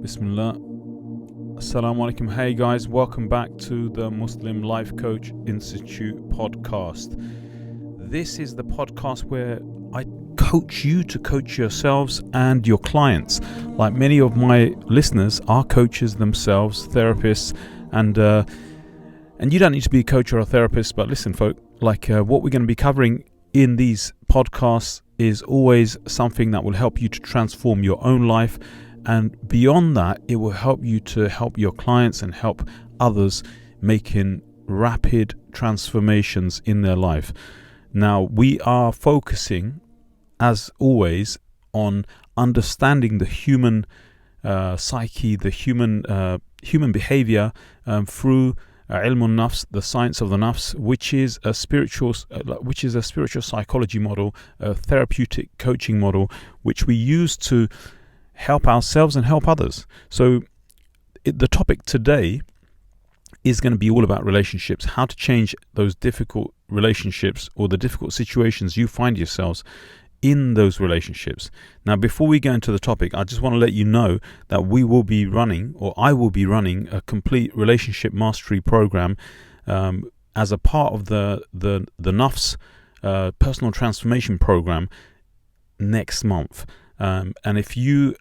Bismillah. Assalamu alaikum. Hey guys, welcome back to the Muslim Life Coach Institute podcast. This is the podcast where I coach you to coach yourselves and your clients. Like many of my listeners are coaches themselves, therapists, and you don't need to be a coach or a therapist, but listen, folk, what we're going to be covering in these podcasts is always something that will help you to transform your own life. And beyond that, it will help you to help your clients and help others making rapid transformations in their life. Now, we are focusing, as always, on understanding the human psyche, the human behavior through ilmun nafs, the science of the nafs, which is a spiritual psychology model, a therapeutic coaching model, which we use to help ourselves and help others. So the topic today is going to be all about relationships, how to change those difficult relationships or the difficult situations you find yourselves in those relationships. Now, before we go into the topic, I just want to let you know that I will be running a complete relationship mastery program as a part of the Nafs personal transformation program next month. And if you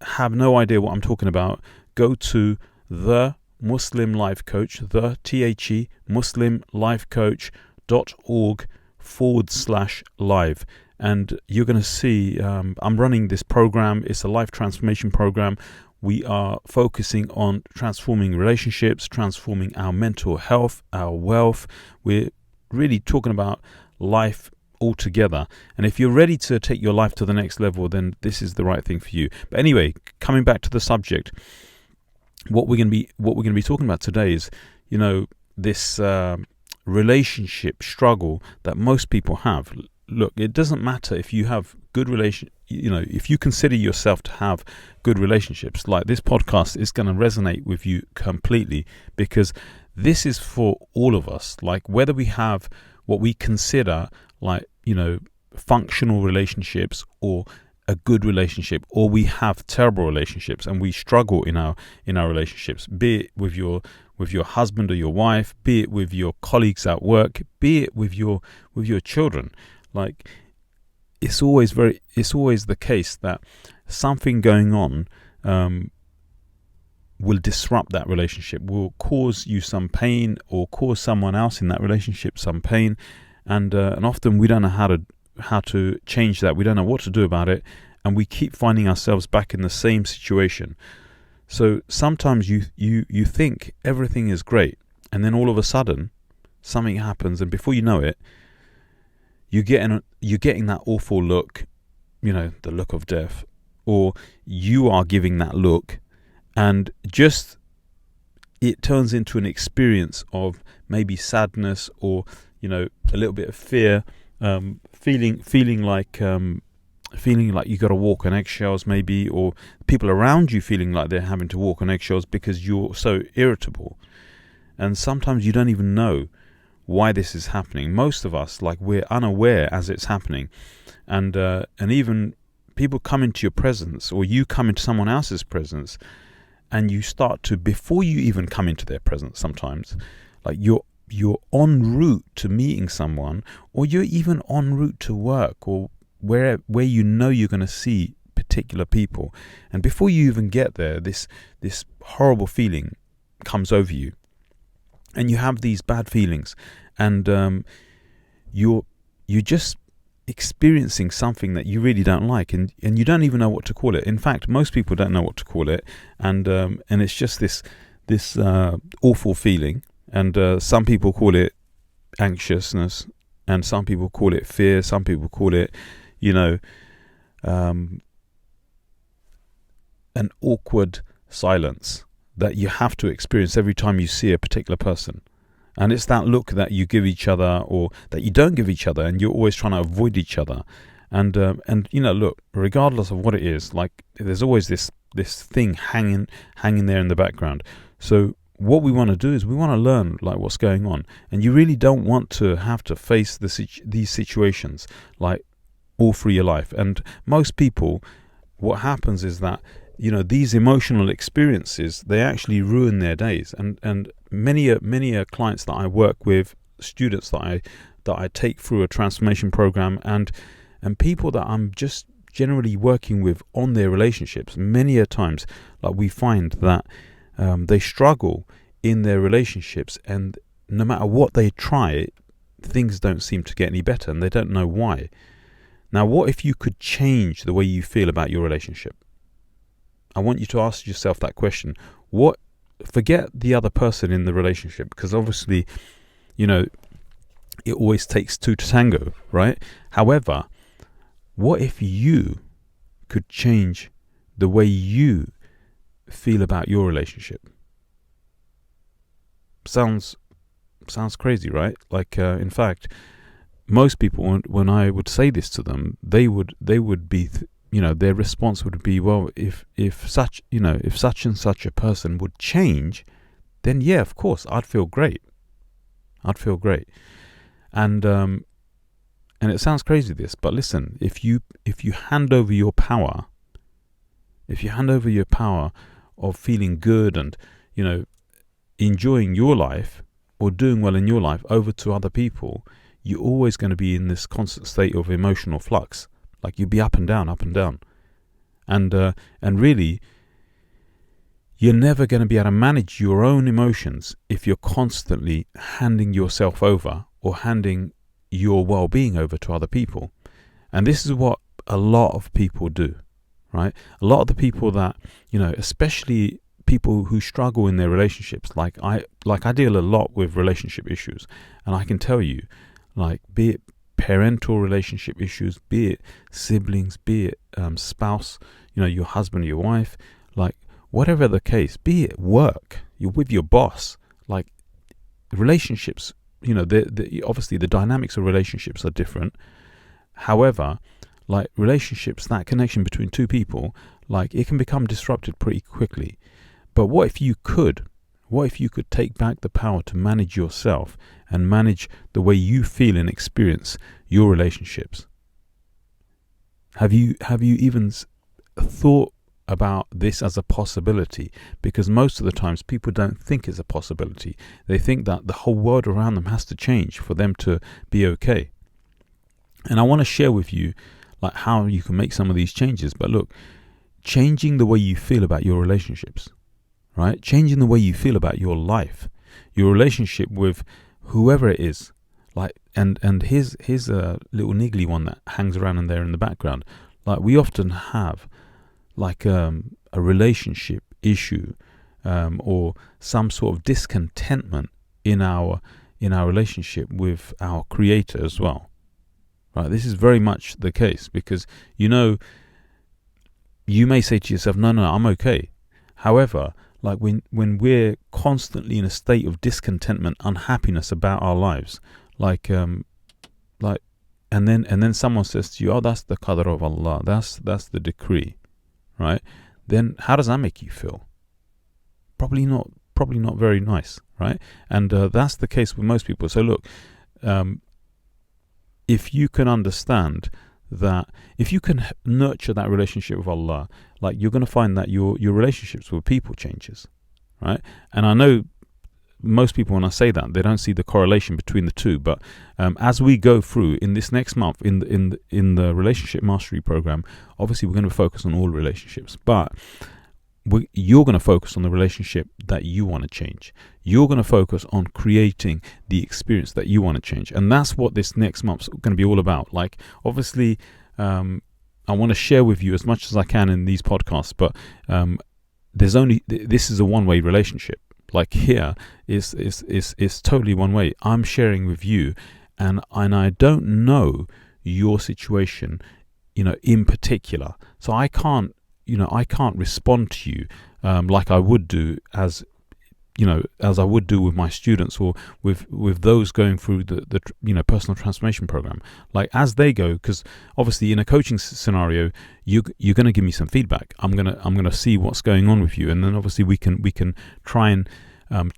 have no idea what I'm talking about, go to the Muslim Life Coach, muslimlifecoach.org/live, and you're going to see I'm running this program. It's a life transformation program. We are focusing on transforming relationships, transforming our mental health, our wealth. We're really talking about life altogether. And if you're ready to take your life to the next level, then this is the right thing for you. But anyway, coming back to the subject, what we're going to be talking about today is, this relationship struggle that most people have. Look, it doesn't matter if you have good if you consider yourself to have good relationships, like this podcast is going to resonate with you completely, because this is for all of us. Like whether we have what we consider functional relationships or a good relationship, or we have terrible relationships and we struggle in our relationships, be it with your husband or your wife, be it with your colleagues at work, be it with your children. Like it's always the case that something going on will disrupt that relationship, will cause you some pain or cause someone else in that relationship some pain. And often we don't know how to change that. We don't know what to do about it, and we keep finding ourselves back in the same situation. So sometimes you think everything is great, and then all of a sudden something happens, and before you know it, you're getting that awful look, the look of death, or you are giving that look, and just it turns into an experience of maybe sadness or a little bit of fear, feeling like you got to walk on eggshells, maybe, or people around you feeling like they're having to walk on eggshells because you're so irritable. And sometimes you don't even know why this is happening. Most of us, we're unaware as it's happening, and even people come into your presence, or you come into someone else's presence, and you start to, before you even come into their presence, sometimes, you're en route to meeting someone, or you're even en route to work, or where you're going to see particular people, and before you even get there, this horrible feeling comes over you, and you have these bad feelings, and you're just experiencing something that you really don't like, and you don't even know what to call it. In fact, most people don't know what to call it, and it's just this awful feeling. And some people call it anxiousness, and some people call it fear. Some people call it, an awkward silence that you have to experience every time you see a particular person. And it's that look that you give each other, or that you don't give each other, and you're always trying to avoid each other. And look, regardless of what it is, there's always this thing hanging there in the background. So what we want to do is we want to learn what's going on, and you really don't want to have to face these situations all through your life. And most people what happens is that, these emotional experiences, they actually ruin their days. And many clients that I work with, students that I take through a transformation program, and people that I'm just generally working with on their relationships, many a times, like, we find that they struggle in their relationships, and no matter what they try, things don't seem to get any better, and they don't know why. Now, what if you could change the way you feel about your relationship? I want you to ask yourself that question. Forget the other person in the relationship, because obviously, it always takes two to tango, right? However, what if you could change the way you feel about your relationship? Sounds crazy, right? Like, in fact, most people, when I would say this to them, they would be, their response would be, well, if such and such a person would change, then yeah, of course, I'd feel great. And it sounds crazy, this, but listen, if you hand over your power, of feeling good and, enjoying your life or doing well in your life over to other people, you're always going to be in this constant state of emotional flux. Like, you'll be up and down. And really, you're never going to be able to manage your own emotions if you're constantly handing yourself over or handing your well-being over to other people. And this is what a lot of people do, right? A lot of the people that, especially people who struggle in their relationships, like I deal a lot with relationship issues, and I can tell you, like, be it parental relationship issues, be it siblings, be it spouse, your husband, your wife, like, whatever the case, be it work, you're with your boss, like, relationships, obviously the dynamics of relationships are different. However, like, relationships, that connection between two people, like, it can become disrupted pretty quickly. But what if you could take back the power to manage yourself and manage the way you feel and experience your relationships? Have you even thought about this as a possibility? Because most of the times people don't think it's a possibility. They think that the whole world around them has to change for them to be okay. And I want to share with you, like, how you can make some of these changes. But look, changing the way you feel about your relationships, right? Changing the way you feel about your life, your relationship with whoever it is. Like, and here's a little niggly one that hangs around in there in the background. Like, we often have, like, a relationship issue, or some sort of discontentment in our relationship with our Creator as well. Right? This is very much the case, because you may say to yourself, no, I'm okay. However, like, when we're constantly in a state of discontentment, unhappiness about our lives, and then someone says to you, oh, that's the qadr of Allah, that's the decree, right? Then how does that make you feel? Probably not very nice, right? And that's the case with most people. So look, if you can understand that, if you can nurture that relationship with Allah, like, you're going to find that your relationships with people changes, right? And I know most people, when I say that, they don't see the correlation between the two. But as we go through in this next month in the relationship mastery program, obviously we're going to focus on all relationships, but you're going to focus on the relationship that you want to change. You're going to focus on creating the experience that you want to change. And that's what this next month's going to be all about. Like, obviously, I want to share with you as much as I can in these podcasts, but this is a one-way relationship. Like, here is totally one way. I'm sharing with you, and I don't know your situation, in particular. So I can't respond to you like I would do as I would do with my students, or with those going through the personal transformation program. Like, as they go, because obviously in a coaching scenario, you're going to give me some feedback. I'm gonna see what's going on with you, and then obviously we can try and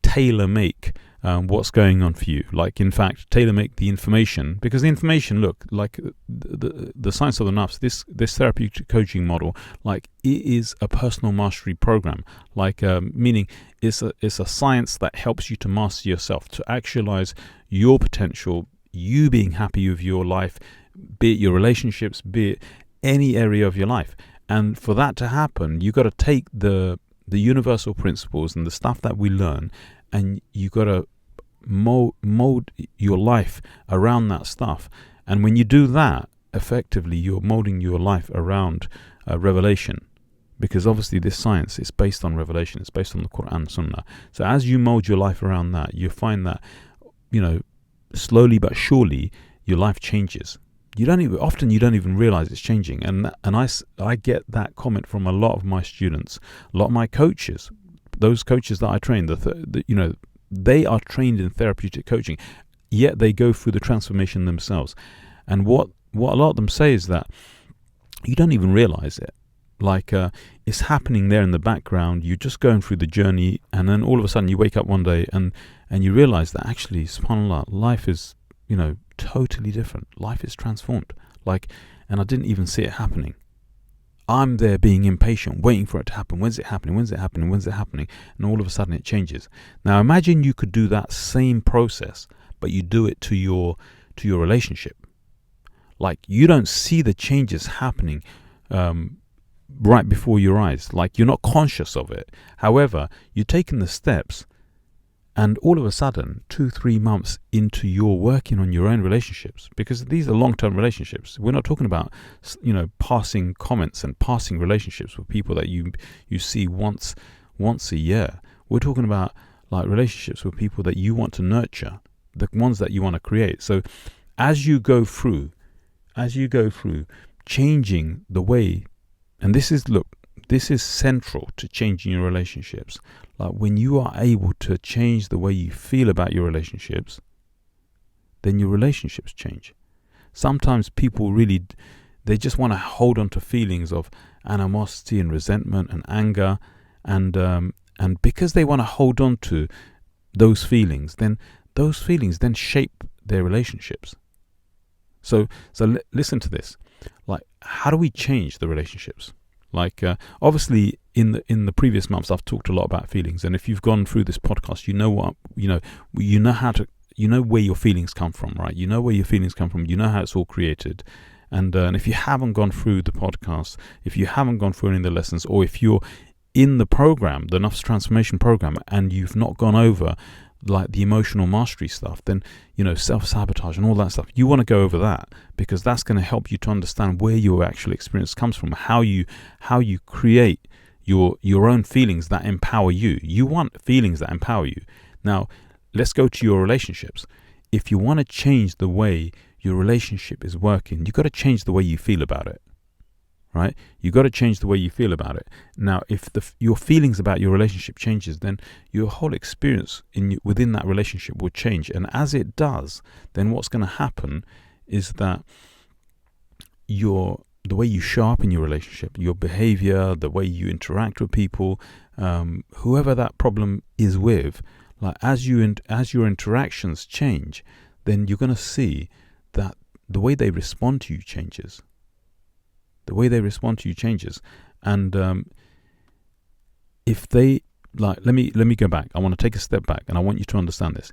tailor make what's going on for you. Like, in fact, tailor make the information, because the information, look, like the science of the Nafs, this therapeutic coaching model, like, it is a personal mastery program. Like, meaning it's a science that helps you to master yourself, to actualize your potential, you being happy with your life, be it your relationships, be it any area of your life. And for that to happen, you got to take the universal principles and the stuff that we learn, and you got to mold your life around that stuff. And when you do that, effectively, you're molding your life around revelation, because obviously this science is based on revelation. It's based on the Quran, Sunnah. So as you mold your life around that, you find that, slowly but surely, your life changes. You don't even realize it's changing. And I get that comment from a lot of my students, a lot of my coaches, those coaches that I train, they are trained in therapeutic coaching, yet they go through the transformation themselves. And what a lot of them say is that you don't even realize it. Like, it's happening there in the background. You're just going through the journey, and then all of a sudden you wake up one day and you realize that actually, subhanAllah, life is, totally different. Life is transformed. Like, and I didn't even see it happening. I'm there being impatient, waiting for it to happen. When's it happening? When's it happening? When's it happening? And all of a sudden it changes. Now imagine you could do that same process, but you do it to your relationship. Like, you don't see the changes happening right before your eyes. Like, you're not conscious of it. However, you're taking the steps, and all of a sudden, 2-3 months into your working on your own relationships, because these are long-term relationships. We're not talking about, passing comments and passing relationships with people that you see once a year. We're talking about, like, relationships with people that you want to nurture, the ones that you want to create. So as you go through changing the way, and this is central to changing your relationships. Like, when you are able to change the way you feel about your relationships, then your relationships change. Sometimes people they just want to hold on to feelings of animosity and resentment and anger, and because they want to hold on to those feelings, then those feelings then shape their relationships. So listen to this. Like, how do we change the relationships? Like, obviously, in the previous months, I've talked a lot about feelings, and if you've gone through this podcast, you know how to, where your feelings come from, right? You know where your feelings come from. You know how it's all created, and if you haven't gone through the podcast, if you haven't gone through any of the lessons, or if you're in the program, the Nafs Transformation Program, and you've not gone over, like, the emotional mastery stuff, then, self-sabotage and all that stuff, you want to go over that, because that's going to help you to understand where your actual experience comes from, how you create your own feelings that empower you. You want feelings that empower you. Now, let's go to your relationships. If you want to change the way your relationship is working, you've got to change the way you feel about it. Right? You got to change the way you feel about it. Now, if your feelings about your relationship changes, then your whole experience within that relationship will change. And as it does, then what's going to happen is that the way you show up in your relationship, your behavior, the way you interact with people, whoever that problem is with, like, as your interactions change, then you're going to see that the way they respond to you changes. The way they respond to you changes. And if they, like, let me go back. I want to take a step back, and I want you to understand this.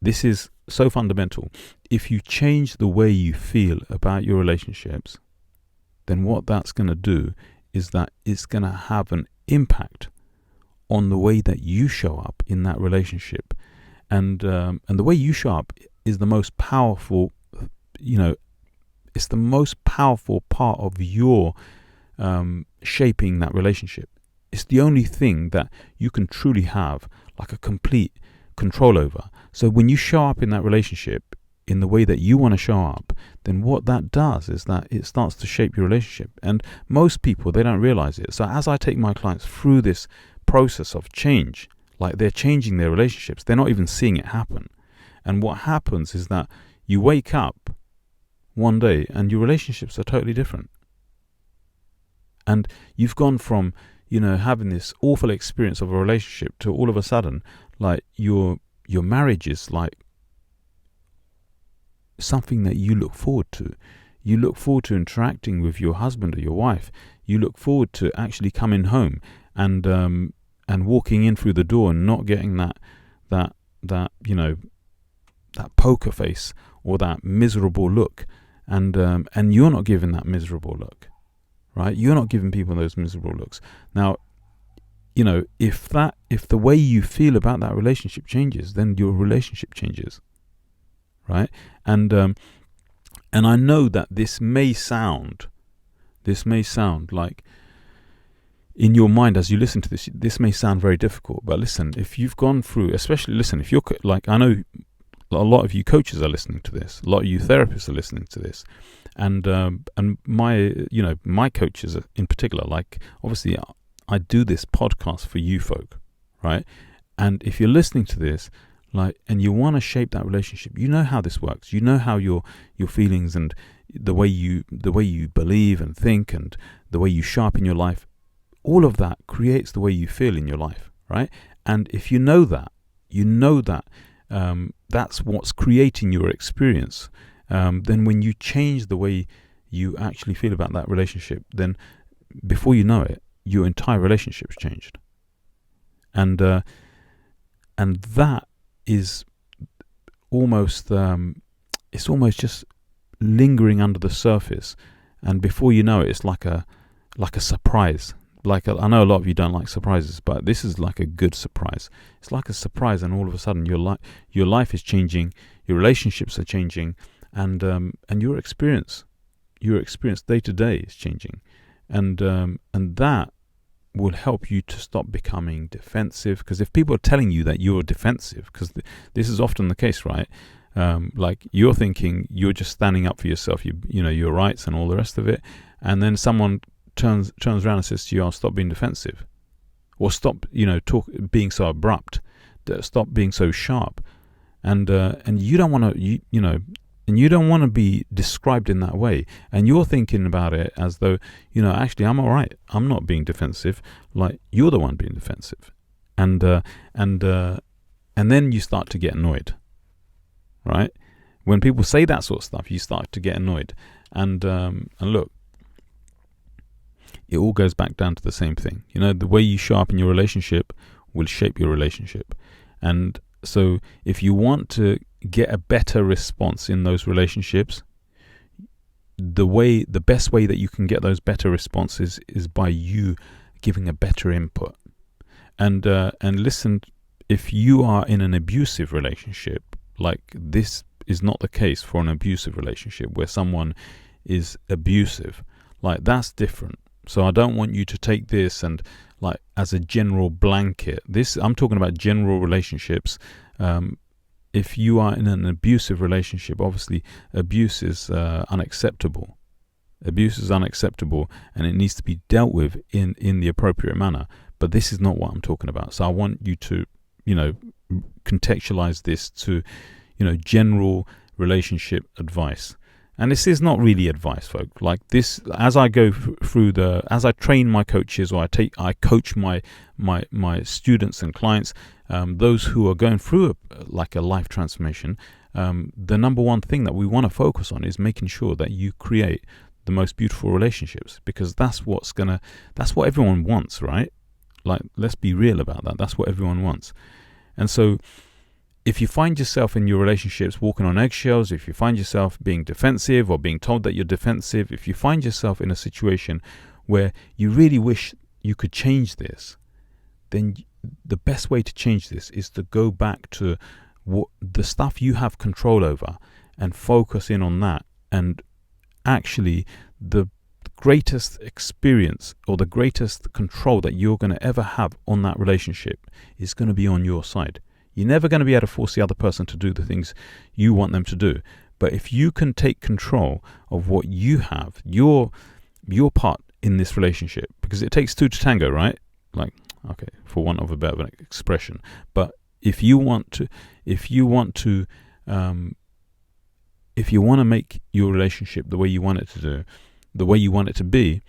This is so fundamental. If you change the way you feel about your relationships, then what that's going to do is that it's going to have an impact on the way that you show up in that relationship. And the way you show up is the most powerful, it's the most powerful part of your shaping that relationship. It's the only thing that you can truly have, like, a complete control over. So when you show up in that relationship in the way that you want to show up, then what that does is that it starts to shape your relationship. And most people, they don't realize it. So as I take my clients through this process of change, like, they're changing their relationships, they're not even seeing it happen. And what happens is that you wake up one day and your relationships are totally different. And you've gone from, having this awful experience of a relationship to all of a sudden, like your marriage is like something that you look forward to. You look forward to interacting with your husband or your wife. You look forward to actually coming home and walking in through the door and not getting that poker face or that miserable look, and you're not giving that miserable look, right? You're not giving people those miserable looks. Now, if the way you feel about that relationship changes, then your relationship changes, right? And I know that this may sound like, in your mind as you listen to this may sound very difficult. But listen, if you've gone through, if you're like, I know a lot of you coaches are listening to this, a lot of you therapists are listening to this, and my coaches in particular, like, obviously I do this podcast for you folk, right? And if you're listening to this, like, and you want to shape that relationship, you know how this works. You know how your feelings and the way you believe and think and the way you sharpen your life, all of that creates the way you feel in your life, right? And if you know that that's what's creating your experience, then when you change the way you actually feel about that relationship, then before you know it, your entire relationship's changed. And that is almost it's almost just lingering under the surface, and before you know it, it's like a surprise. I know a lot of you don't like surprises, but this is like a good surprise. It's like a surprise, and all of a sudden your life is changing, your relationships are changing, and your experience day to day is changing, and that will help you to stop becoming defensive. Because if people are telling you that you're defensive, because this is often the case, right? Like, you're thinking you're just standing up for yourself, your rights and all the rest of it, and then someone turns around and says to you, "Oh, stop being defensive," or "Stop, being so abrupt, stop being so sharp," and you don't want to, and you don't want to be described in that way, and you're thinking about it as though, actually, I'm all right. I'm not being defensive. Like, you're the one being defensive, and then you start to get annoyed, right? When people say that sort of stuff, you start to get annoyed, and look. It all goes back down to the same thing. The way you show up in your relationship will shape your relationship. And so if you want to get a better response in those relationships, the best way that you can get those better responses is by you giving a better input. And listen, if you are in an abusive relationship, like, this is not the case for an abusive relationship where someone is abusive, like, that's different. So I don't want you to take this and, like, as a general blanket. I'm talking about general relationships. If you are in an abusive relationship, obviously abuse is unacceptable. Abuse is unacceptable, and it needs to be dealt with in the appropriate manner. But this is not what I'm talking about. So I want you to, contextualize this to, general relationship advice. And this is not really advice, folk. Like, this, as I go through as I train my coaches, or I coach my students and clients, those who are going through a life transformation, the number one thing that we want to focus on is making sure that you create the most beautiful relationships, because that's what everyone wants, right? Like, let's be real about that. That's what everyone wants. And so, if you find yourself in your relationships walking on eggshells, if you find yourself being defensive or being told that you're defensive, if you find yourself in a situation where you really wish you could change this, then the best way to change this is to go back to what the stuff you have control over and focus in on that. And actually, the greatest experience or the greatest control that you're going to ever have on that relationship is going to be on your side. You're never going to be able to force the other person to do the things you want them to do. But if you can take control of what you have, your part in this relationship, because it takes two to tango, right? Like, okay, for want of a better expression. But if you want to make your relationship the way you want it to do, the way you want it to be,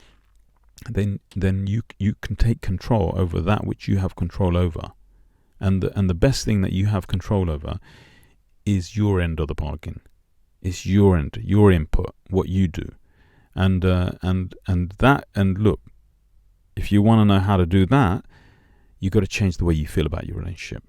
then you can take control over that which you have control over. And the best thing that you have control over is your end of the bargain. It's your end, your input, what you do. And look, if you want to know how to do that, you got to change the way you feel about your relationship,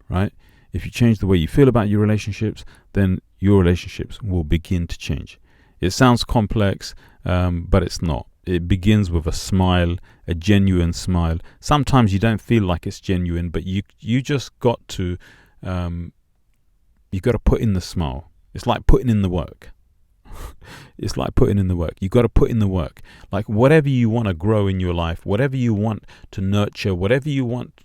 right? If you change the way you feel about your relationships, then your relationships will begin to change. It sounds complex, but it's not. It begins with a smile, a genuine smile. Sometimes you don't feel like it's genuine, but you just got to, you got to put in the smile. It's like putting in the work. It's like putting in the work. You got to put in the work. Like whatever you want to grow in your life, whatever you want to nurture, whatever you want,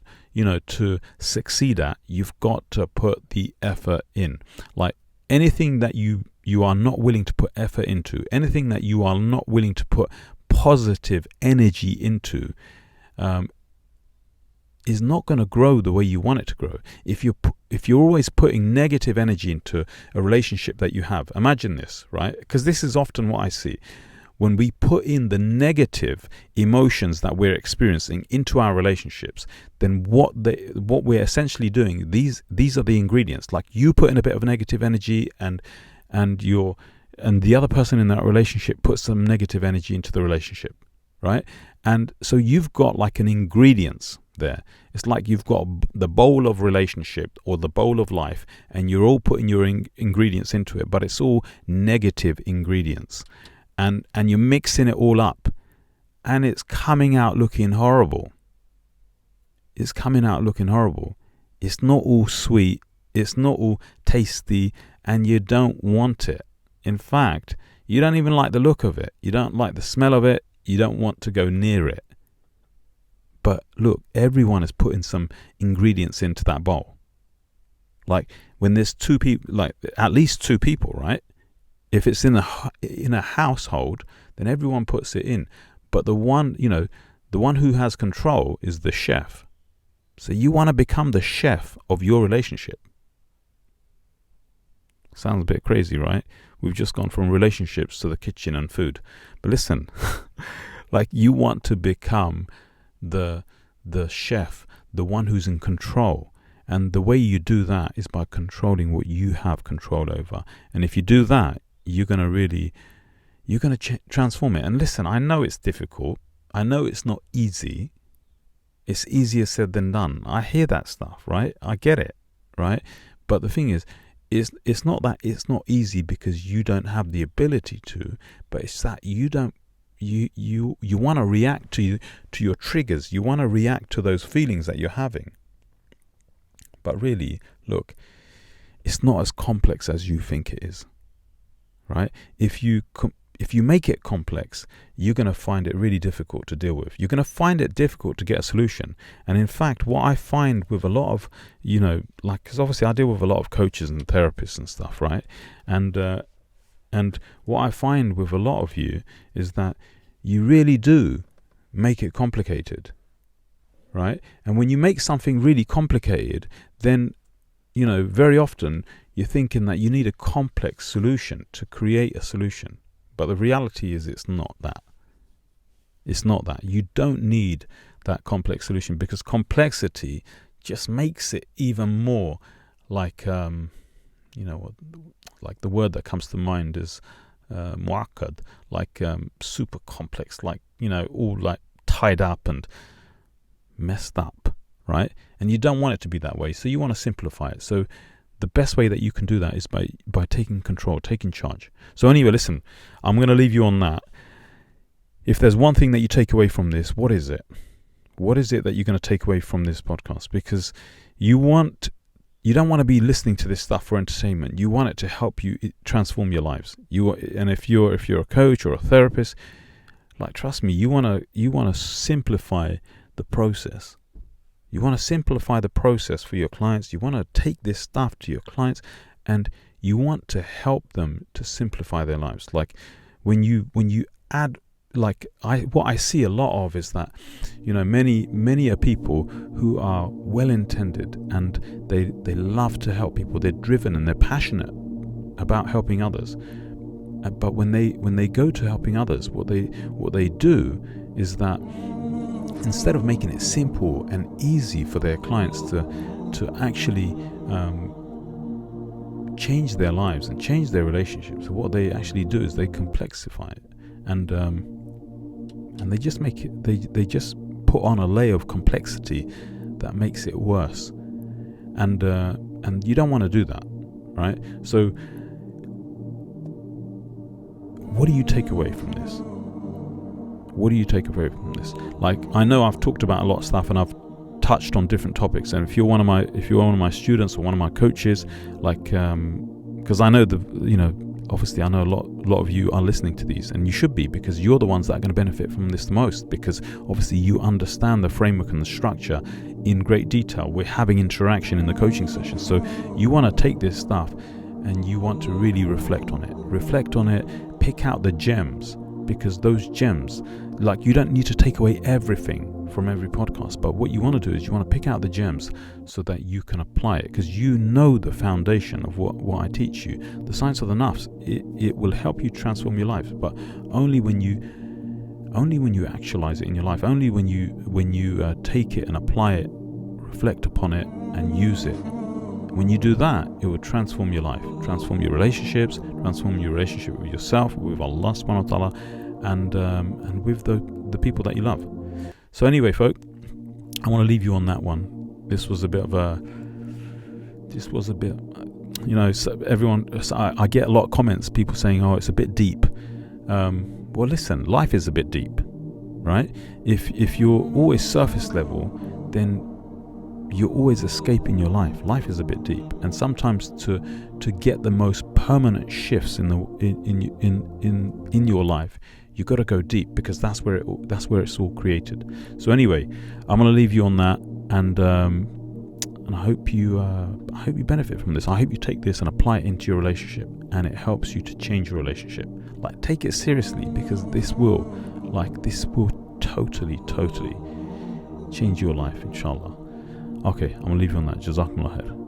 to succeed at, you've got to put the effort in. Like anything that you are not willing to put effort into, anything that you are not willing to put positive energy into, is not going to grow the way you want it to grow. If you're always putting negative energy into a relationship that you have, imagine this, right? Because this is often what I see. When we put in the negative emotions that we're experiencing into our relationships, then what we're essentially doing, these are the ingredients. Like you put in a bit of negative energy, and the other person in that relationship puts some negative energy into the relationship, right? And so you've got like an ingredients there. It's like you've got the bowl of relationship or the bowl of life, and you're all putting your ingredients into it, but it's all negative ingredients. And you're mixing it all up, and it's coming out looking horrible. It's coming out looking horrible. It's not all sweet. It's not all tasty, and you don't want it. In fact, you don't even like the look of it. You don't like the smell of it. You don't want to go near it. But look, everyone is putting some ingredients into that bowl. Like when there's two people, like at least two people, right? If it's in a household, then everyone puts it in. But the one who has control is the chef. So you want to become the chef of your relationship. Sounds a bit crazy, right? We've just gone from relationships to the kitchen and food. But listen, like you want to become the chef, the one who's in control. And the way you do that is by controlling what you have control over. And if you do that, you're going to transform it. And listen, I know it's difficult. I know it's not easy. It's easier said than done. I hear that stuff, right? I get it, right? But the thing is, it's not that it's not easy because you don't have the ability to, but it's that you want to react to your triggers. You want to react to those feelings that you're having. But really, look, it's not as complex as you think it is. Right? If you make it complex, you're going to find it really difficult to deal with. You're going to find it difficult to get a solution. And in fact, what I find with a lot of, because obviously I deal with a lot of coaches and therapists and stuff, right? And what I find with a lot of you is that you really do make it complicated, right? And when you make something really complicated, then, very often you're thinking that you need a complex solution to create a solution. But the reality is it's not that. It's not that. You don't need that complex solution because complexity just makes it even more like, like the word that comes to mind is mu'akkad, like super complex, like, all like tied up and messed up, right? And you don't want it to be that way. So you want to simplify it. So the best way that you can do that is by taking control, taking charge. So anyway, listen, I'm going to leave you on that. If there's one thing that you take away from this, what is it? What is it that you're going to take away from this podcast? Because you don't want to be listening to this stuff for entertainment. You want it to help you transform your lives. And if you're a coach or a therapist, like trust me, you want to simplify the process. You want to simplify the process for your clients. You want to take this stuff to your clients, and you want to help them to simplify their lives. Like when you add, like what I see a lot of is that, many are people who are well intended and they love to help people. They're driven and they're passionate about helping others. But when they go to helping others, what they do is that instead of making it simple and easy for their clients to actually change their lives and change their relationships, what they actually do is they complexify it, and they just make it, they just put on a layer of complexity that makes it worse, and you don't want to do that, right? So what do you take away from this? What do you take away from this? Like, I know I've talked about a lot of stuff and I've touched on different topics, and if you're one of my students or one of my coaches, like, because I know obviously I know a lot of you are listening to these, and you should be, because you're the ones that are going to benefit from this the most, because obviously you understand the framework and the structure in great detail. We're having interaction in the coaching session, so you want to take this stuff and you want to really reflect on it, pick out the gems, because those gems, like, you don't need to take away everything from every podcast, but what you want to do is you want to pick out the gems so that you can apply it, because you know the foundation of what I teach you. The science of the Nafs, it will help you transform your life, but only when you actualize it in your life, only when you take it and apply it, reflect upon it and use it. When you do that, it will transform your life, transform your relationships, transform your relationship with yourself, with Allah subhanahu wa ta'ala, and with the people that you love. So anyway, folk, I want to leave you on that one. This was a bit, so I get a lot of comments, people saying, oh, it's a bit deep. Well, listen, life is a bit deep, right? If you're always surface level, then you're always escaping your life. Life is a bit deep, and sometimes to get the most permanent shifts in your life, you got to go deep, because that's where it's all created. So anyway, I'm going to leave you on that, and I hope you benefit from this. I hope you take this and apply it into your relationship, and it helps you to change your relationship. Like, take it seriously, because this will totally change your life, inshallah. Okay, I'm going to leave you on that. Jazakumullah khair.